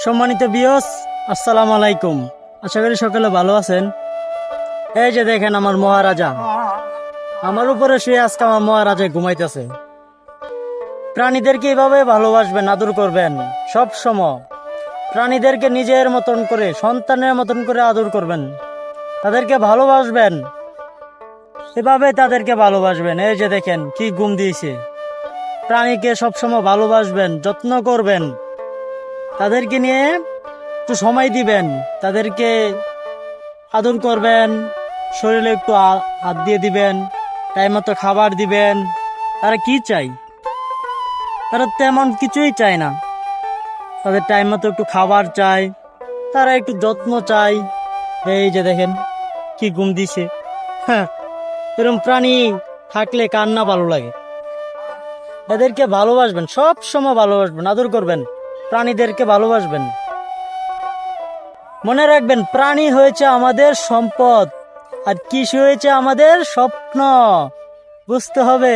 সম্মানিত বিয়স, আসসালামু আলাইকুম। আশা করি সকলে ভালো আছেন। এই যে দেখেন আমার মহারাজা, আমার উপরে শুয়ে আজকে আমার মহারাজা ঘুমাইতেছে। প্রাণীদেরকে এভাবে ভালোবাসবেন, আদর করবেন সব সময়। প্রাণীদেরকে নিজের মতন করে, সন্তানের মতন করে আদর করবেন, তাদেরকে ভালোবাসবেন, এভাবে তাদেরকে ভালোবাসবেন। এই যে দেখেন কি ঘুম দিয়েছে। প্রাণীকে সবসময় ভালোবাসবেন, যত্ন করবেন, তাদেরকে নিয়ে একটু সময় দিবেন, তাদেরকে আদর করবেন, শরীরে একটু হাত দিয়ে দিবেন, টাইম মতো খাবার দিবেন। তারা কি চাই? তারা তেমন কিছুই চায় না। তাদের টাইম মতো একটু খাবার চাই, তারা একটু যত্ন চাই। এই যে দেখেন কি ঘুম দিছে। হ্যাঁ, এরকম প্রাণী থাকলে কার না ভালো লাগে। এদেরকে ভালোবাসবেন, সব সময় ভালোবাসবেন, আদর করবেন, প্রাণীদেরকে ভালোবাসবেন। মনে রাখবেন, প্রাণী হয়েছে আমাদের সম্পদ, আর কৃষি হয়েছে আমাদের স্বপ্ন। বুঝতে হবে।